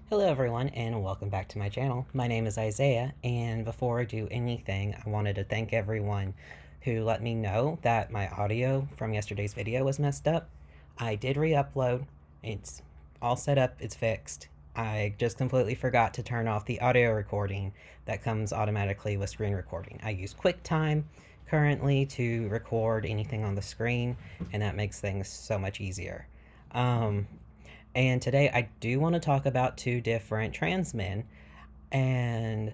Hello everyone and welcome back to my channel. My name is Isaiah, and before I do anything, I wanted to thank everyone who let me know that my audio from yesterday's video was messed up. I did re-upload. It's all set up, it's fixed. I just completely forgot to turn off the audio recording that comes automatically with screen recording. I use QuickTime currently to record anything on the screen, and that makes things so much easier. And today I do want to talk about two different trans men, and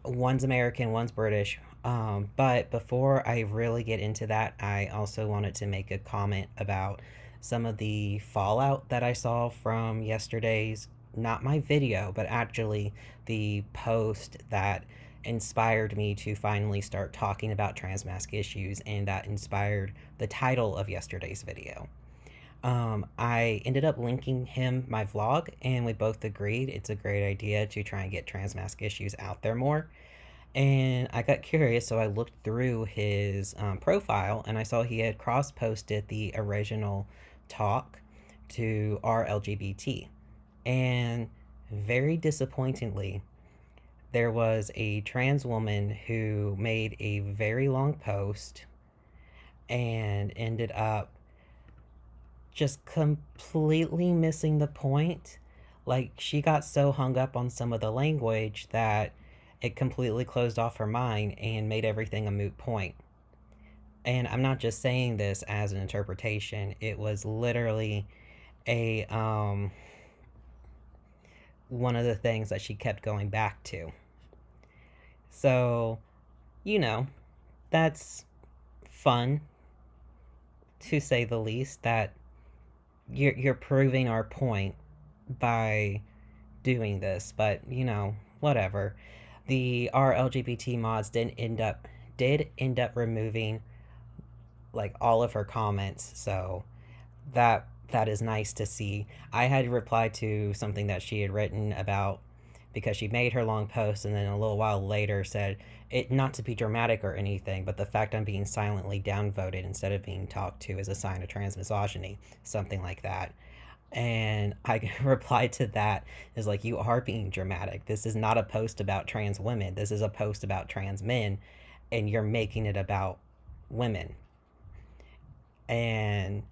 one's American, one's British. But before I really get into that, I also wanted to make a comment about some of the fallout that I saw from yesterday's, not my video, but actually the post that inspired me to finally start talking about trans mask issues, and that inspired the title of yesterday's video. I ended up linking him my vlog, and we both agreed it's a great idea to try and get trans mask issues out there more. And I got curious, so I looked through his profile, and I saw he had cross posted the original talk to our LGBT. And very disappointingly, there was a trans woman who made a very long post and ended up just completely missing the point. Like, she got so hung up on some of the language that it completely closed off her mind and made everything a moot point. And I'm not just saying this as an interpretation, it was literally a one of the things that she kept going back to. So, you know, that's fun, to say the least, that you're proving our point by doing this. But whatever. The our LGBT mods did end up removing like all of her comments, so that is nice to see. I had replied to something that she had written about, because she made her long post and then a little while later said, it not to be dramatic or anything, but the fact I'm being silently downvoted instead of being talked to is a sign of trans misogyny, something like that. And I replied to that is like, you are being dramatic. This is not a post about trans women. This is a post about trans men, and you're making it about women. And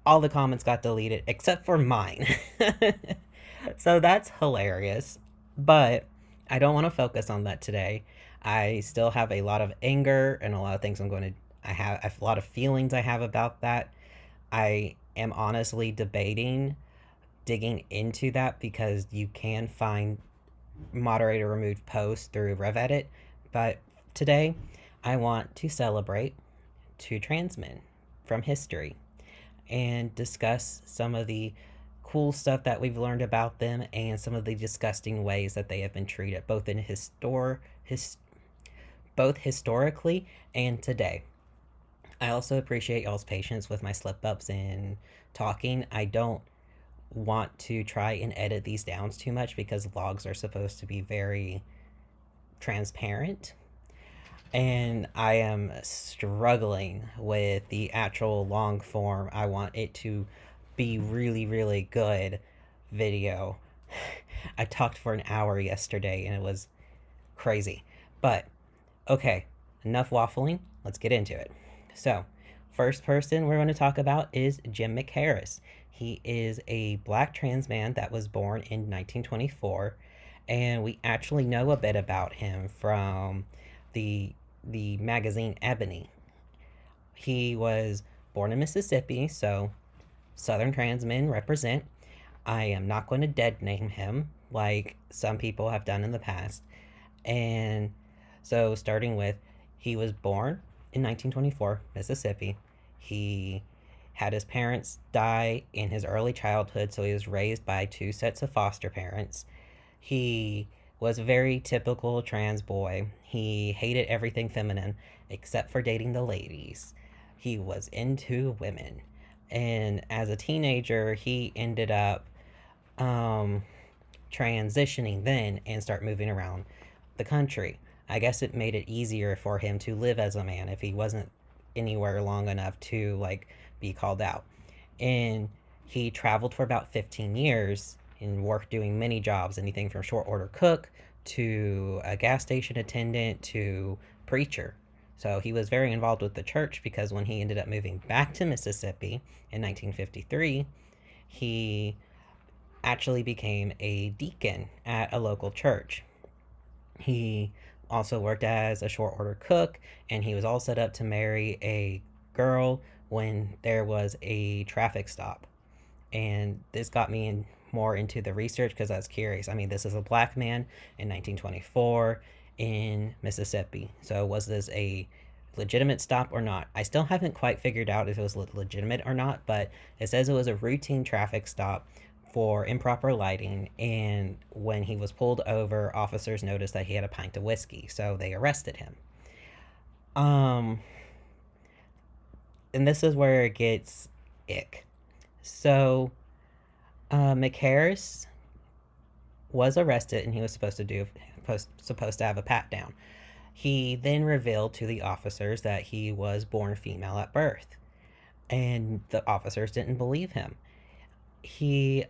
all the comments got deleted except for mine. So that's hilarious. But I don't want to focus on that today. I still have a lot of anger and a lot of things I have a lot of feelings I have about that. I am honestly debating digging into that, because you can find moderator removed posts through RevEdit. But today, I want to celebrate two trans men from history and discuss some of the cool stuff that we've learned about them and some of the disgusting ways that they have been treated, both historically and today. I also appreciate y'all's patience with my slip ups in talking. I don't want to try and edit these down too much, because vlogs are supposed to be very transparent, and I am struggling with the actual long form. I want it to be really, really good video. I talked for an hour yesterday and it was crazy. But okay, enough waffling. Let's get into it. So, first person we're going to talk about is Jim McHarris. He is a black trans man that was born in 1924, and we actually know a bit about him from the magazine Ebony. He was born in Mississippi, so Southern trans men represent. I am not going to dead name him like some people have done in the past. And so, starting with, he was born in 1924, Mississippi. He had his parents die in his early childhood, so he was raised by two sets of foster parents. He was a very typical trans boy. He hated everything feminine except for dating the ladies. He was into women. And as a teenager, he ended up transitioning then and start moving around the country. I guess it made it easier for him to live as a man if he wasn't anywhere long enough to like be called out. And he traveled for about 15 years and worked doing many jobs, anything from short order cook to a gas station attendant to preacher. So he was very involved with the church because when he ended up moving back to Mississippi in 1953, he actually became a deacon at a local church. He also worked as a short order cook, and he was all set up to marry a girl when there was a traffic stop. And this got me more into the research because I was curious. I mean, this is a black man in 1924 in Mississippi. So was this a legitimate stop or not? I still haven't quite figured out if it was legitimate or not, but it says it was a routine traffic stop for improper lighting, and when he was pulled over, officers noticed that he had a pint of whiskey, so they arrested him. Um and this is where it gets ick. So McHarris was arrested and he was supposed to have a pat down. He then revealed to the officers that he was born female at birth, and the officers didn't believe him. He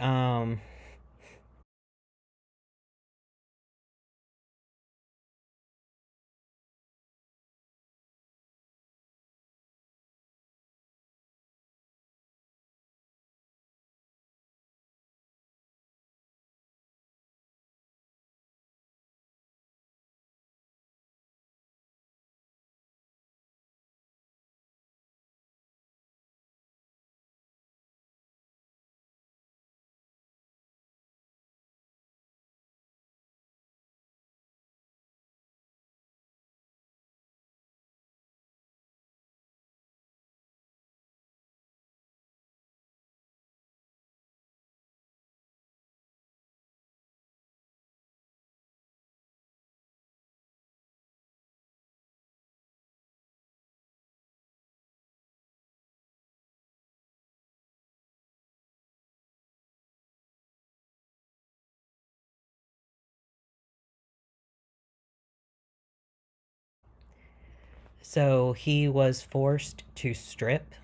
so he was forced to strip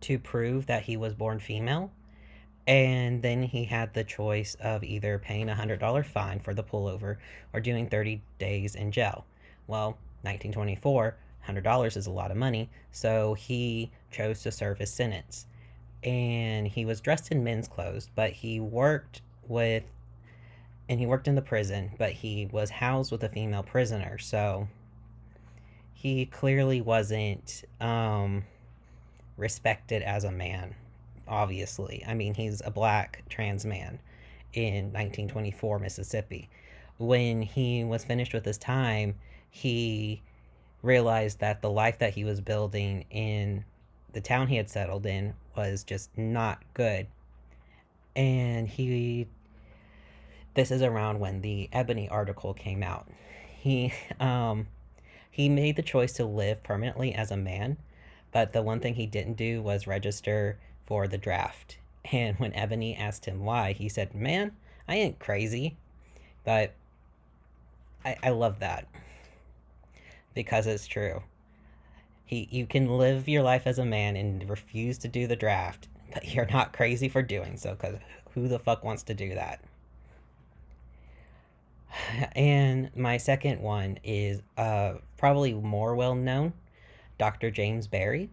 to prove that he was born female, and then he had the choice of either paying a $100 fine for the pullover or doing 30 days in jail. Well, 1924, $100 is a lot of money, so he chose to serve his sentence. And he was dressed in men's clothes, but he worked in the prison, but he was housed with a female prisoner, so he clearly wasn't respected as a man, obviously. I mean, he's a black trans man in 1924 Mississippi. When he was finished with his time, he realized that the life that he was building in the town he had settled in was just not good. And this is around when the Ebony article came out. He he made the choice to live permanently as a man, but the one thing he didn't do was register for the draft. And when Ebony asked him why, he said, "Man, I ain't crazy." But I love that because it's true. You can live your life as a man and refuse to do the draft, but you're not crazy for doing so, because who the fuck wants to do that? And my second one is probably more well known, Dr. James Barry.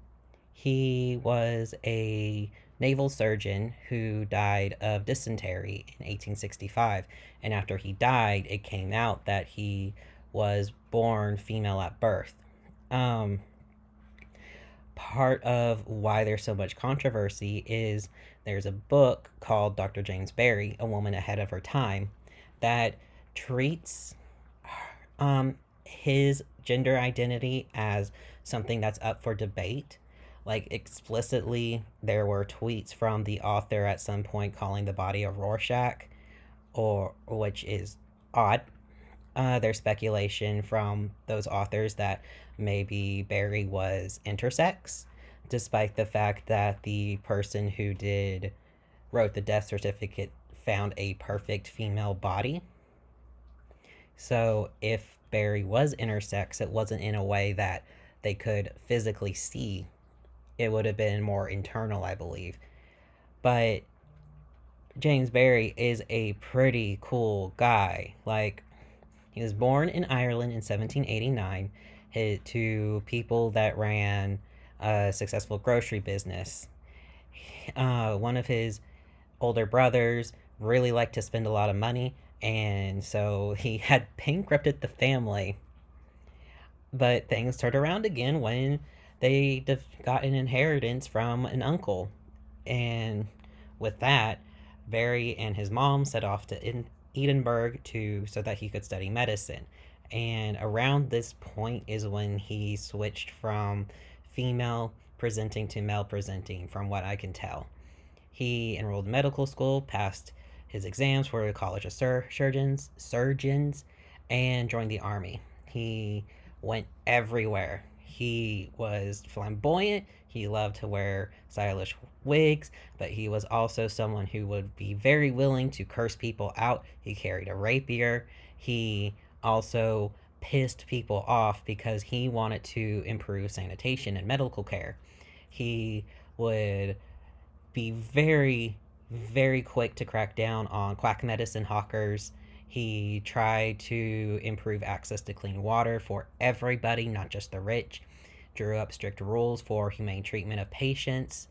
He was a naval surgeon who died of dysentery in 1865. And after he died, it came out that he was born female at birth. Um, Part of why there's so much controversy is there's a book called Dr. James Barry, A Woman Ahead of Her Time, that treats his gender identity as something that's up for debate. Like, explicitly, there were tweets from the author at some point calling the body a Rorschach, or which is odd. There's speculation from those authors that maybe Barry was intersex, despite the fact that the person who wrote the death certificate found a perfect female body. So if Barry was intersex, it wasn't in a way that they could physically see. It would have been more internal, I believe. But James Barry is a pretty cool guy. Like, he was born in Ireland in 1789 to people that ran a successful grocery business. One of his older brothers really liked to spend a lot of money, and so he had bankrupted the family. But things turned around again when they got an inheritance from an uncle. And with that, Barry and his mom set off to Edinburgh so that he could study medicine. And around this point is when he switched from female presenting to male presenting, from what I can tell. He enrolled in medical school, passed his exams for a college of surgeons, and joined the army. He went everywhere. He was flamboyant. He loved to wear stylish wigs, but he was also someone who would be very willing to curse people out. He carried a rapier. He also pissed people off because he wanted to improve sanitation and medical care. He would be very, very quick to crack down on quack medicine hawkers. He tried to improve access to clean water for everybody, not just the rich. Drew up strict rules for humane treatment of patients.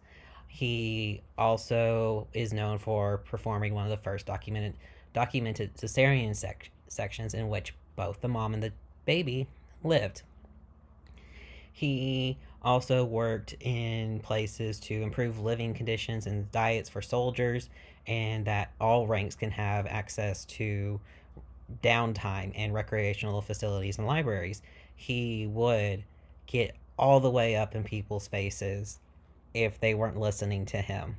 He also is known for performing one of the first documented cesarean sections in which both the mom and the baby lived. He also worked in places to improve living conditions and diets for soldiers, and that all ranks can have access to downtime and recreational facilities and libraries. He would get all the way up in people's faces if they weren't listening to him.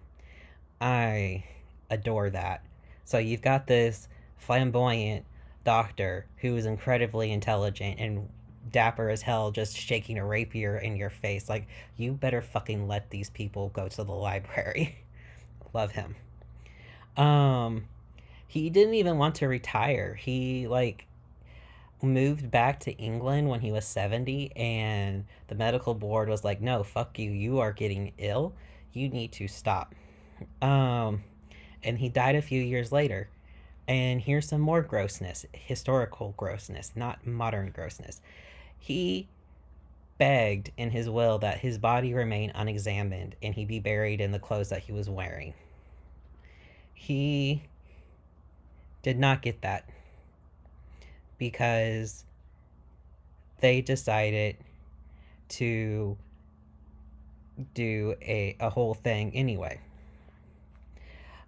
I adore that. So you've got this flamboyant doctor who is incredibly intelligent and dapper as hell, just shaking a rapier in your face. Like, you better fucking let these people go to the library. Love him. Um, he didn't even want to retire. He moved back to England when he was 70, and the medical board was like, "No, fuck you. You are getting ill. You need to stop." Um, and he died a few years later. And here's some more grossness, historical grossness, not modern grossness. He begged in his will that his body remain unexamined and he be buried in the clothes that he was wearing. He did not get that because they decided to do a whole thing anyway.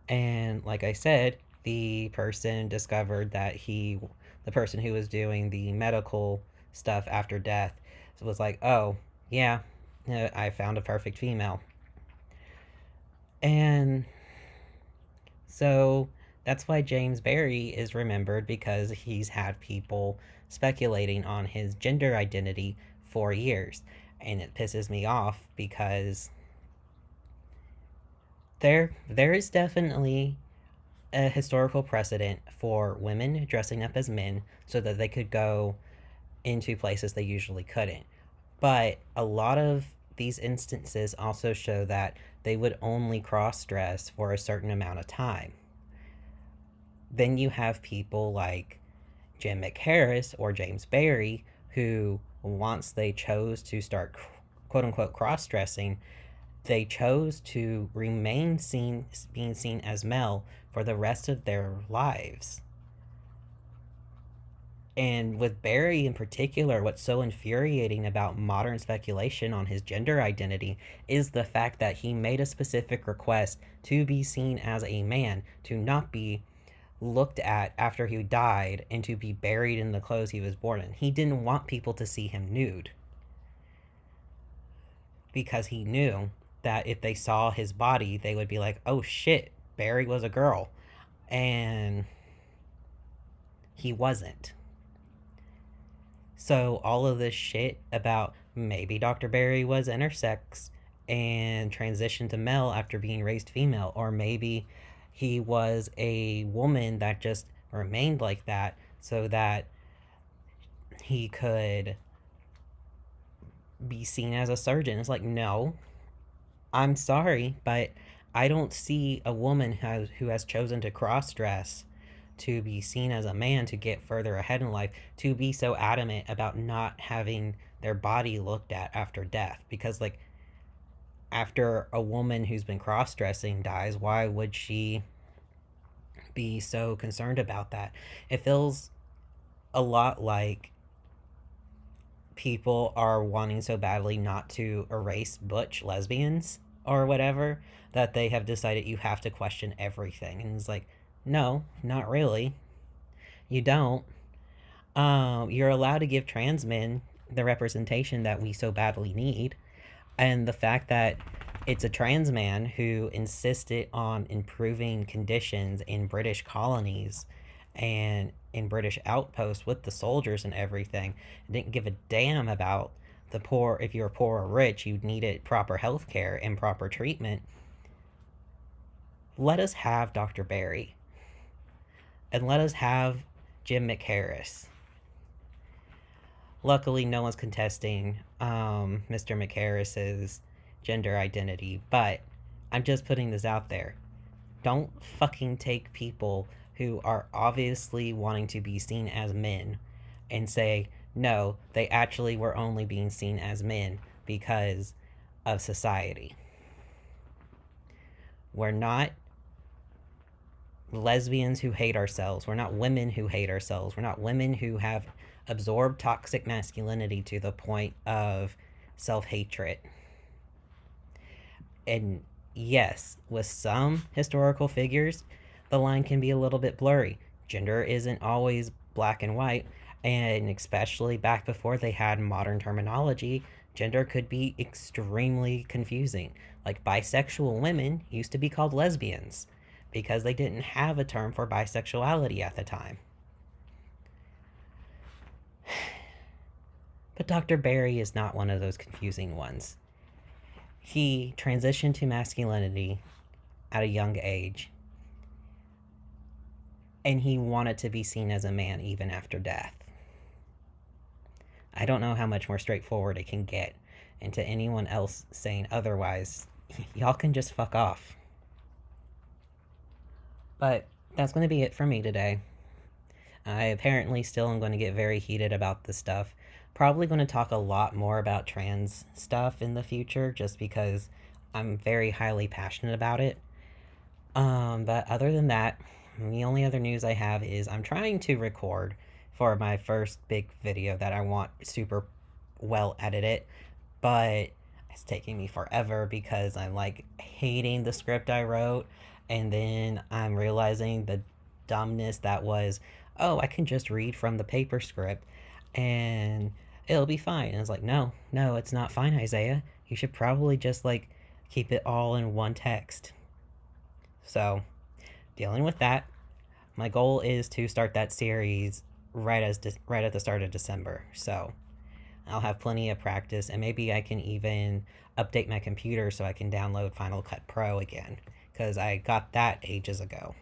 And like I said, the person discovered that the person who was doing the medical stuff after death, was like, "Oh, yeah, I found a perfect female." And so that's why James Barry is remembered, because he's had people speculating on his gender identity for years. And it pisses me off because there is definitely a historical precedent for women dressing up as men so that they could go into places they usually couldn't. But a lot of these instances also show that they would only cross dress for a certain amount of time. Then you have people like Jim McHarris or James Barry, who, once they chose to start quote unquote cross dressing, they chose to remain being seen as male for the rest of their lives. And with Barry in particular, what's so infuriating about modern speculation on his gender identity is the fact that he made a specific request to be seen as a man, to not be looked at after he died, and to be buried in the clothes he was born in. He didn't want people to see him nude because he knew that if they saw his body, they would be like, "Oh shit, Barry was a girl." And he wasn't. So all of this shit about maybe Dr. Barry was intersex and transitioned to male after being raised female, or maybe he was a woman that just remained like that so that he could be seen as a surgeon. It's like, no, I'm sorry, but I don't see a woman who has chosen to cross dress to be seen as a man to get further ahead in life to be so adamant about not having their body looked at after death. Because, like, after a woman who's been cross dressing dies, why would she be so concerned about that? It feels a lot like people are wanting so badly not to erase butch lesbians or whatever that they have decided you have to question everything. And it's like, no, not really. You don't. You're allowed to give trans men the representation that we so badly need. And the fact that it's a trans man who insisted on improving conditions in British colonies and in British outposts with the soldiers and everything, didn't give a damn about the poor. If you're poor or rich, you needed proper health care and proper treatment. Let us have Dr. Barry. And let us have Jim McHarris. Luckily, no one's contesting Mr. McHarris's gender identity, but I'm just putting this out there. Don't fucking take people who are obviously wanting to be seen as men and say, no, they actually were only being seen as men because of society. We're not lesbians who hate ourselves. We're not women who hate ourselves. We're not women who have absorbed toxic masculinity to the point of self-hatred. And yes, with some historical figures, the line can be a little bit blurry. Gender isn't always black and white, and especially back before they had modern terminology, gender could be extremely confusing. Like, bisexual women used to be called lesbians because they didn't have a term for bisexuality at the time. But Dr. Barry is not one of those confusing ones. He transitioned to masculinity at a young age, and he wanted to be seen as a man even after death. I don't know how much more straightforward it can get, and to anyone else saying otherwise, y'all can just fuck off. But that's going to be it for me today. I apparently still am going to get very heated about this stuff. Probably going to talk a lot more about trans stuff in the future just because I'm very highly passionate about it. But other than that, the only other news I have is I'm trying to record for my first big video that I want super well edited, but it's taking me forever because I'm like hating the script I wrote, and then I'm realizing the dumbness that was, oh, I can just read from the paper script and it'll be fine. And it's like, no, it's not fine, Isaiah. You should probably just like keep it all in one text. So, dealing with that, my goal is to start that series right at the start of December. So, I'll have plenty of practice, and maybe I can even update my computer so I can download Final Cut Pro again, because I got that ages ago.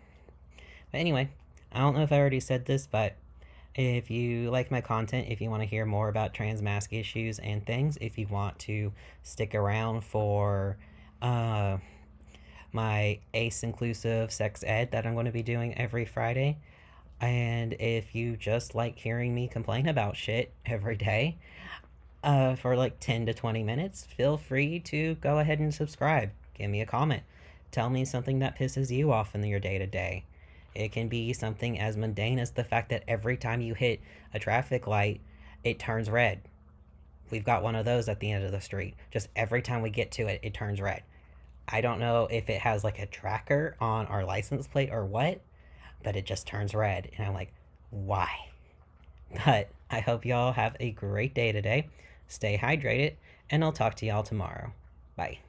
But anyway, I don't know if I already said this, but if you like my content, if you want to hear more about trans mask issues and things, if you want to stick around for my ACE inclusive sex ed that I'm going to be doing every Friday, and if you just like hearing me complain about shit every day for like 10 to 20 minutes, feel free to go ahead and subscribe. Give me a comment. Tell me something that pisses you off in your day-to-day. It can be something as mundane as the fact that every time you hit a traffic light, it turns red. We've got one of those at the end of the street. Just every time we get to it, it turns red. I don't know if it has like a tracker on our license plate or what, but it just turns red. And I'm like, why? But I hope y'all have a great day today. Stay hydrated, and I'll talk to y'all tomorrow. Bye.